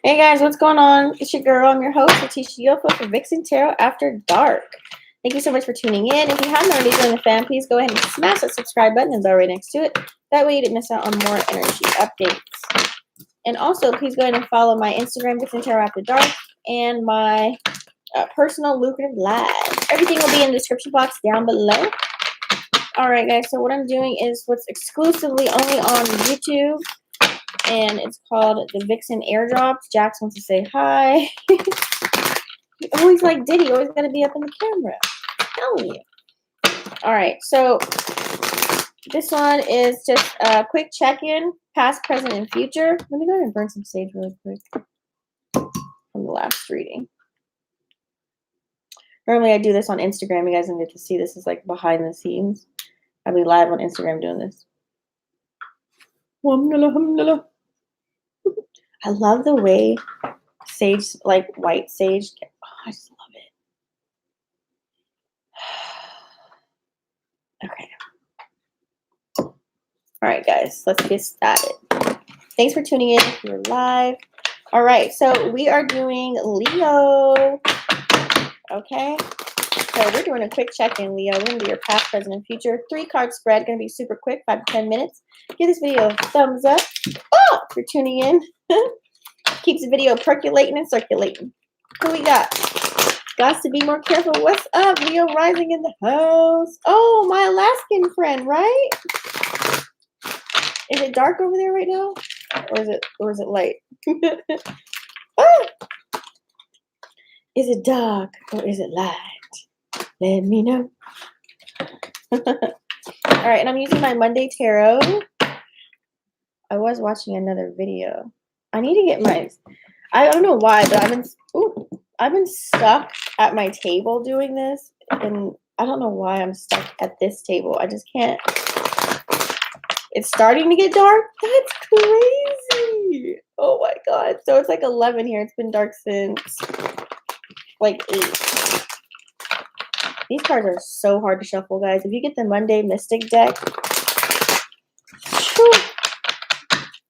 Hey guys, what's going on? It's your girl. I'm your host, Letitia Yoko for Vixen Tarot After Dark. Thank you so much for tuning in. If you haven't already joined the fam, please go ahead and smash that subscribe button and bell right next to it. That way you didn't miss out on more energy updates. And also, please go ahead and follow my Instagram, Vixen Tarot After Dark, and my personal lucrative live. Everything will be in the description box down below. All right, guys. So what I'm doing is what's exclusively only on YouTube. And it's called the Vixen Air Drops. Jax wants to say hi. You always like Diddy, always got to be up in the camera. I'm telling you. All right, so this one is just a quick check-in, past, present, and future. Let me go ahead and burn some sage really quick from the last reading. Normally I do this on Instagram. You guys don't get to see this. Is like behind the scenes. I'll be live on Instagram doing this. Alhamdulillah. I love the way sage, like white sage, I just love it. Okay. All right, guys, let's get started. Thanks for tuning in if you're live. All right, so we are doing Leo. Okay, so we're doing a quick check-in, Leo. We're going to do your past, present, and future. 3-card spread, going to be super quick, 5 to 10 minutes. Give this video a thumbs up. Oh, if you're tuning in. Keeps the video percolating and circulating. Who we got? Got to be more careful. What's up, Leo rising in the house? Oh, my Alaskan friend, right? Is it dark over there right now? Or is it light? Ah! Is it dark or is it light? Let me know. All right, and I'm using my Monday Tarot. I was watching another video. I need to get my, I don't know why, but I've been stuck at my table doing this, and I don't know why I'm stuck at this table. I just can't. It's starting to get dark. That's crazy. Oh my God. So it's like 11 here. It's been dark since like 8. These cards are so hard to shuffle, guys. If you get the Monday Mystic deck, whew,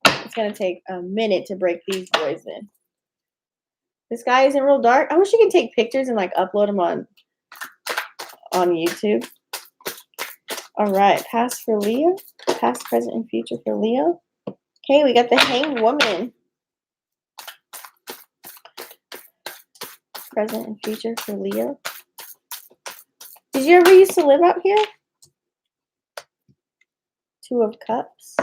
it's going to take a minute to break these boys in. This guy isn't real dark. I wish you could take pictures and like upload them on YouTube. All right, past for Leo. Past, present, and future for Leo. Okay, we got the Hanged Woman. Present and future for Leo. Did you ever used to live out here? 2 of Cups.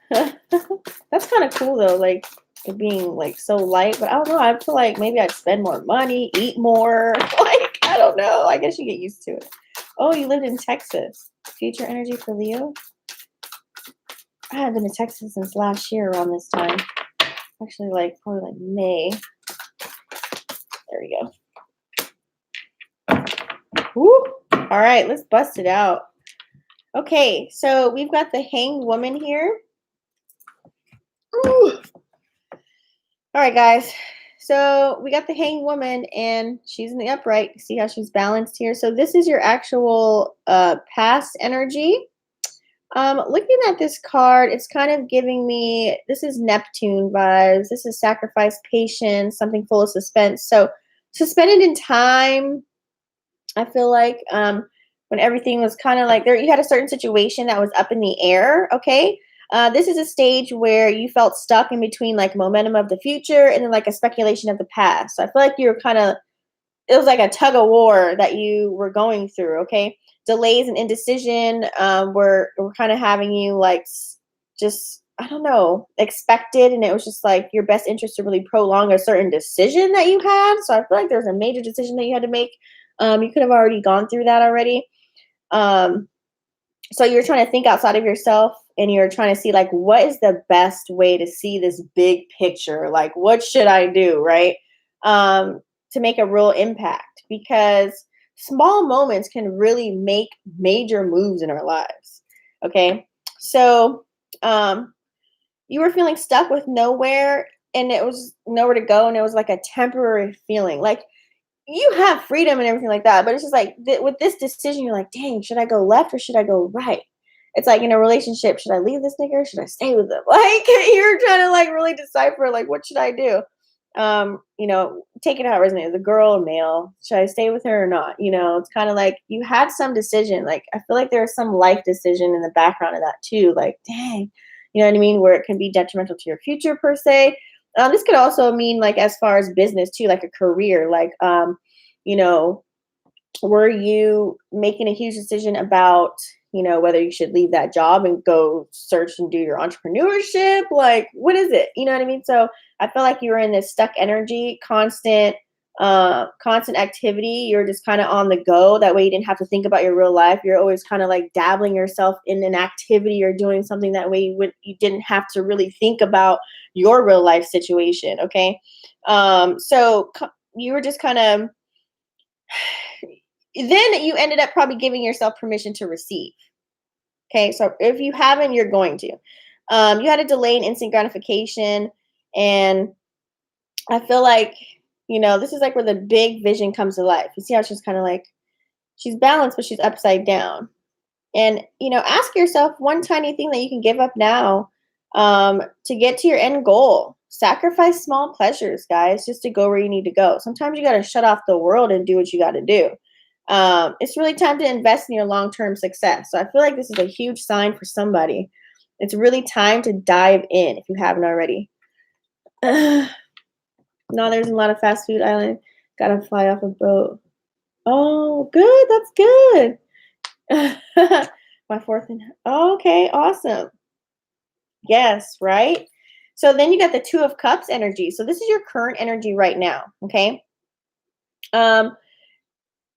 That's kind of cool though, like it being like so light, but I don't know, I feel like maybe I'd spend more money, eat more, like I don't know, I guess you get used to it. Oh, you lived in Texas. Future energy for Leo. I haven't been to Texas since last year around this time. Actually, like probably like May. There we go. Woo. All right, let's bust it out. Okay, so we've got the Hanged Woman here. Ooh. All right, guys. So we got the Hanged Woman, and she's in the upright. See how she's balanced here? So this is your actual past energy. Looking at this card, it's kind of giving me, this is Neptune vibes. This is sacrifice, patience, something full of suspense. So suspended in time, I feel like when everything was kind of like there, you had a certain situation that was up in the air, okay? This is a stage where you felt stuck in between like momentum of the future and then like a speculation of the past. So I feel like you were kind of, it was like a tug of war that you were going through, okay? Delays and indecision were kind of having you like just, I don't know, expected. And it was just like your best interest to really prolong a certain decision that you had. So I feel like there's a major decision that you had to make. You could have already gone through that already. So you're trying to think outside of yourself and you're trying to see like, what is the best way to see this big picture? Like, what should I do, right? To make a real impact, because small moments can really make major moves in our lives. Okay. So, you were feeling stuck with nowhere and it was nowhere to go. And it was like a temporary feeling. Like, you have freedom and everything like that, but it's just like with this decision, you're like, dang, should I go left or should I go right? it's like in a relationship, should I leave this nigga or should I stay with him? Like you're trying to like really decipher like what should I do? Take it how it resonates. The girl or male, should I stay with her or not? It's kind of like you had some decision. Like I feel like there's some life decision in the background of that too. Like, dang, you know what I mean? Where it can be detrimental to your future per se. This could also mean like as far as business too, like a career, like you know, were you making a huge decision about whether you should leave that job and go search and do your entrepreneurship? Like what is it, you know what I mean? So I feel like you were in this stuck energy, constant activity. You're just kind of on the go, that way you didn't have to think about your real life. You're always kind of like dabbling yourself in an activity or doing something, that way you didn't have to really think about your real life situation. Okay. You were just kind of then you ended up probably giving yourself permission to receive. Okay, so if you haven't, you're going to. You had a delay in instant gratification, and I feel like this is like where the big vision comes to life. You see how she's kind of like she's balanced, but she's upside down. And ask yourself one tiny thing that you can give up now to get to your end goal. Sacrifice small pleasures, guys, just to go where you need to go. Sometimes you got to shut off the world and do what you got to do. It's really time to invest in your long-term success. So I feel like this is a huge sign for somebody. It's really time to dive in if you haven't already. No, there's a lot of fast food island. Gotta fly off a boat. Oh, good. That's good. My fourth and okay, awesome. Yes, right? So then you got the Two of Cups energy. So this is your current energy right now, okay?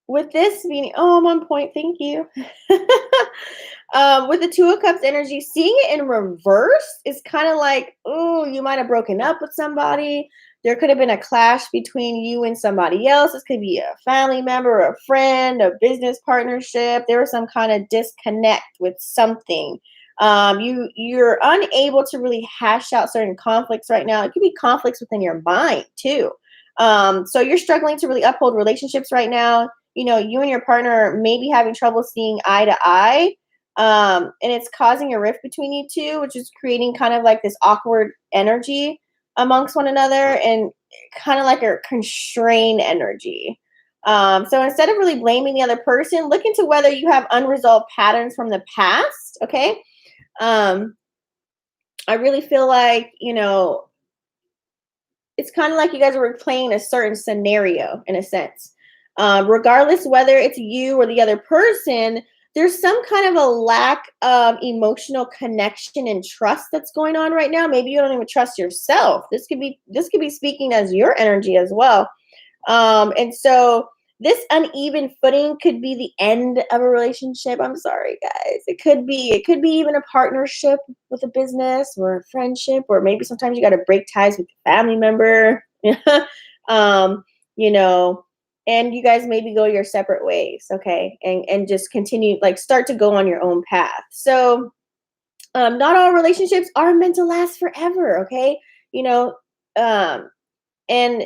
With this being, oh, I'm on point, thank you. With the Two of Cups energy, seeing it in reverse is kind of like, oh, you might have broken up with somebody. There could have been a clash between you and somebody else. This could be a family member, a friend, a business partnership. There was some kind of disconnect with something. You're unable to really hash out certain conflicts right now. It could be conflicts within your mind too. So you're struggling to really uphold relationships right now. You and your partner may be having trouble seeing eye to eye. And it's causing a rift between you two, which is creating kind of like this awkward energy amongst one another, and kind of like a constrained energy. So instead of really blaming the other person, look into whether you have unresolved patterns from the past. Okay. I really feel like, it's kind of like you guys were playing a certain scenario in a sense. Regardless whether it's you or the other person, there's some kind of a lack of emotional connection and trust that's going on right now. Maybe you don't even trust yourself. This could be speaking as your energy as well. And so this uneven footing could be the end of a relationship. I'm sorry, guys. It could be even a partnership with a business or a friendship, or maybe sometimes you got to break ties with a family member. You know, and you guys maybe go your separate ways, okay? And just continue, like start to go on your own path. So not all relationships are meant to last forever, okay? And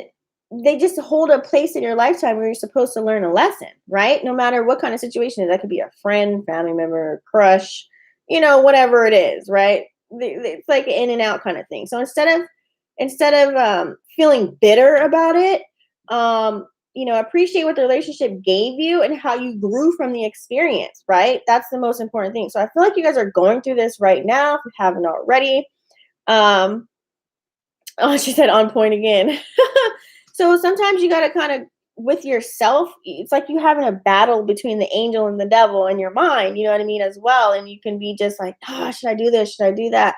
they just hold a place in your lifetime where you're supposed to learn a lesson, right? No matter what kind of situation it is. That could be a friend, family member, crush, whatever it is, right? It's like an in and out kind of thing. So instead of feeling bitter about it, appreciate what the relationship gave you and how you grew from the experience, right? That's the most important thing. So I feel like you guys are going through this right now if you haven't already. Oh, she said on point again. So sometimes you got to kind of, with yourself, it's like you having a battle between the angel and the devil in your mind, you know what I mean, as well. And you can be just like, should I do this? Should I do that?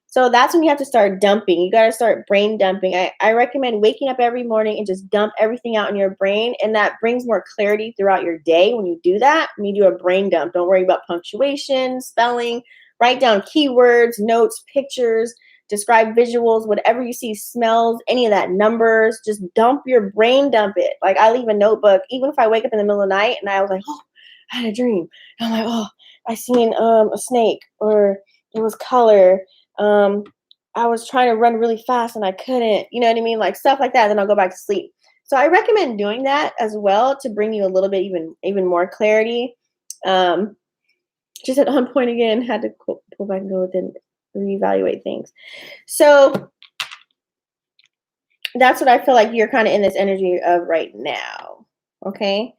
So that's when you have to start dumping. You got to start brain dumping. I recommend waking up every morning and just dump everything out in your brain. And that brings more clarity throughout your day when you do that. When you do a brain dump, don't worry about punctuation, spelling, write down keywords, notes, pictures, describe visuals, whatever you see, smells, any of that, numbers, just dump your brain, dump it. Like I leave a notebook, even if I wake up in the middle of the night and I was like, I had a dream. And I'm like, I seen a snake, or it was color. I was trying to run really fast and I couldn't, you know what I mean? Like stuff like that. Then I'll go back to sleep. So I recommend doing that as well to bring you a little bit, even more clarity. Just at on point again, had to pull back and go within, reevaluate things. So that's what I feel like you're kind of in this energy of right now. Okay.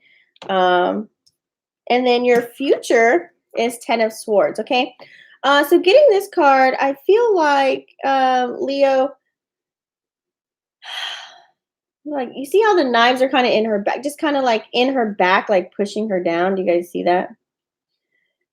And then your future is 10 of Swords. Okay. So getting this card, I feel like, Leo, like, you see how the knives are kind of in her back, just kind of like in her back, like pushing her down. Do you guys see that?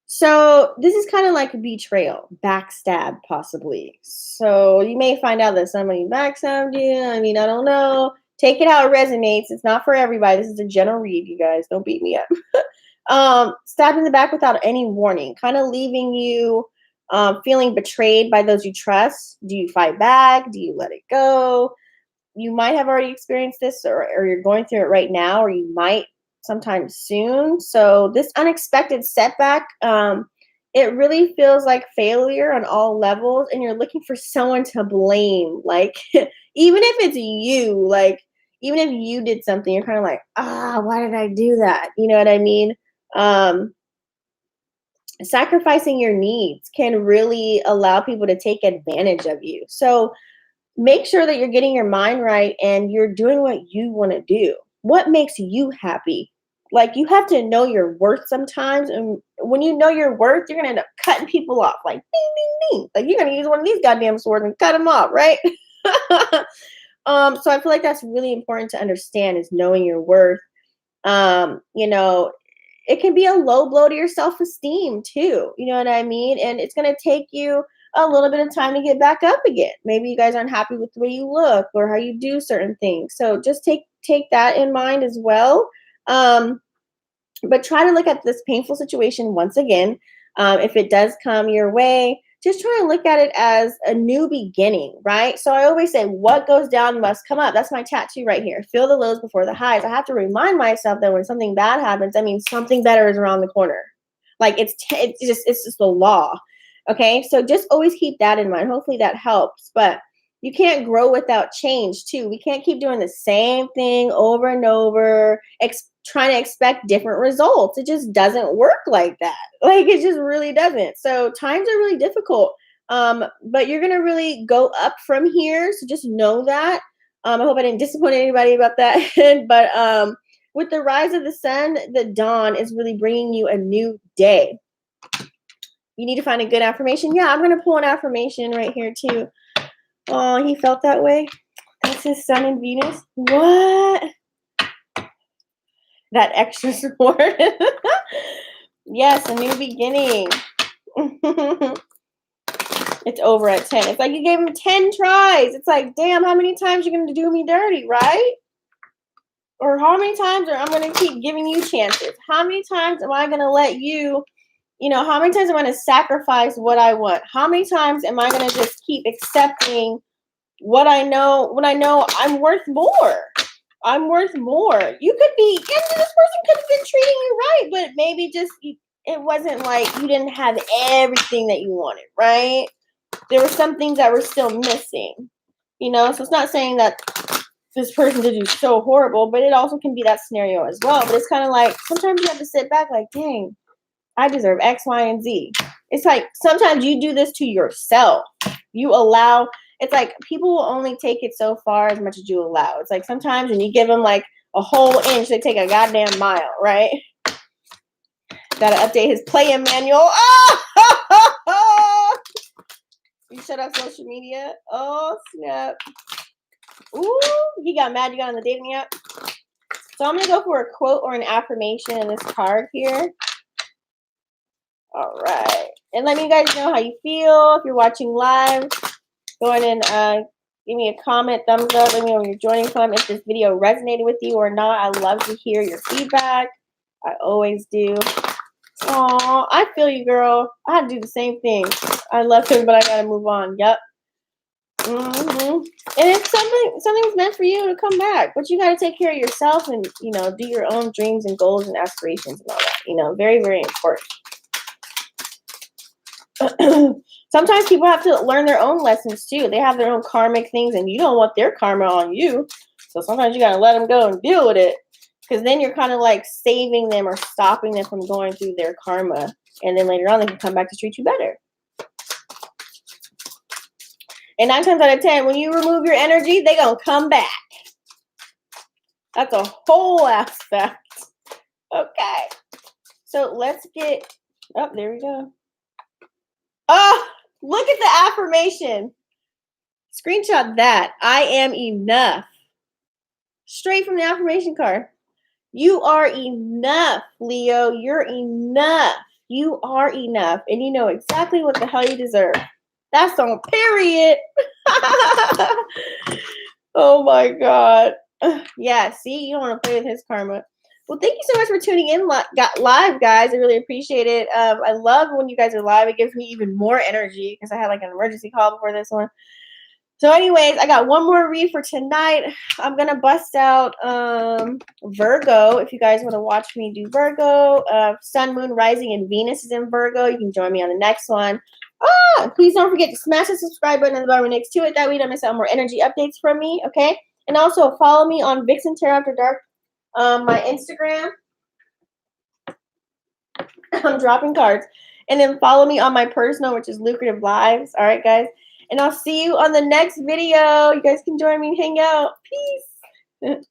So this is kind of like a betrayal, backstab, possibly. So you may find out that somebody backstabbed you. I mean, I don't know. Take it how it resonates. It's not for everybody. This is a general read, you guys. Don't beat me up. Stabbed in the back without any warning, kind of leaving you feeling betrayed by those you trust. Do you fight back? Do you let it go? You might have already experienced this, or you're going through it right now, or you might sometime soon. So this unexpected setback, it really feels like failure on all levels, and you're looking for someone to blame. Like, even if it's you, like, even if you did something, you're kind of like, why did I do that? You know what I mean? Sacrificing your needs can really allow people to take advantage of you. So make sure that you're getting your mind right and you're doing what you want to do. What makes you happy? Like, you have to know your worth sometimes. And when you know your worth, you're going to end up cutting people off. Like, ding, ding, ding. Like, you're going to use one of these goddamn swords and cut them off, right? So I feel like that's really important to understand, is knowing your worth. You know, it can be a low blow to your self-esteem too. You know what I mean? And it's going to take you a little bit of time to get back up again. Maybe you guys aren't happy with the way you look or how you do certain things. So just take that in mind as well. But try to look at this painful situation once again. If it does come your way, just try to look at it as a new beginning, right? So I always say, what goes down must come up. That's my tattoo right here. Feel the lows before the highs. I have to remind myself that when something bad happens, I mean, something better is around the corner. Like, it's just the law. Okay, so just always keep that in mind. Hopefully that helps. But you can't grow without change too. We can't keep doing the same thing over and over, trying to expect different results. It just doesn't work like that. Like, it just really doesn't. So times are really difficult. But you're gonna really go up from here. So just know that. I hope I didn't disappoint anybody about that. But with the rise of the sun, the dawn is really bringing you a new day. You need to find a good affirmation. Yeah, I'm going to pull an affirmation right here too. Oh, he felt that way. That's his sun and Venus. What? That extra support. Yes, a new beginning. It's over at 10. It's like you gave him 10 tries. It's like, damn, how many times are you going to do me dirty, right? Or how many times I'm going to keep giving you chances? How many times am I going to let you, how many times am I going to sacrifice what I want? How many times am I going to just keep accepting what I know, when I know I'm worth more? I'm worth more. You could be, and this person could have been treating you right, but maybe just, it wasn't like you didn't have everything that you wanted, right? There were some things that were still missing, so it's not saying that this person did you so horrible, but it also can be that scenario as well. But it's kind of like, sometimes you have to sit back like, dang, I deserve X, Y, and Z. It's like, sometimes you do this to yourself. You allow, it's like, people will only take it so far as much as you allow. It's like, sometimes when you give them like a whole inch, they take a goddamn mile, right? Gotta update his play-in manual. Oh! You shut off social media? Oh, snap. Ooh, he got mad you got on the dating app. So I'm going to go for a quote or an affirmation in this card here. All right. And let me guys know how you feel. If you're watching live, go ahead and give me a comment, thumbs up. Let me know when you're joining from, if this video resonated with you or not. I love to hear your feedback. I always do. Aw, I feel you, girl. I had to do the same thing. I love him, but I got to move on. Yep. And if something's meant for you to come back, but you got to take care of yourself and, do your own dreams and goals and aspirations and all that. Very, very important. Sometimes people have to learn their own lessons too. They have their own karmic things, and you don't want their karma on you. So sometimes you got to let them go and deal with it. Because then you're kind of like saving them or stopping them from going through their karma. And then later on, they can come back to treat you better. And 9 times out of 10, when you remove your energy, they're going to come back. That's a whole aspect. Okay. So let's get, oh, there we go. Oh, look at the affirmation. Screenshot that. I am enough. Straight from the affirmation card. You are enough, Leo. You're enough. You are enough. And you know exactly what the hell you deserve. That's on period. Oh my God. Yeah, see, you don't want to play with his karma. Well, thank you so much for tuning in live, guys. I really appreciate it. I love when you guys are live. It gives me even more energy because I had like an emergency call before this one. So anyways, I got one more read for tonight. I'm going to bust out Virgo. If you guys want to watch me do Virgo, Sun, Moon, Rising, and Venus is in Virgo. You can join me on the next one. Please don't forget to smash the subscribe button on the bottom next to it. That way you don't miss out on more energy updates from me, okay? And also follow me on Vixen Tarot.Dark, my Instagram. I'm dropping cards. And then follow me on my personal, which is Lucrative Lives. All right, guys? And I'll see you on the next video. You guys can join me and hang out. Peace.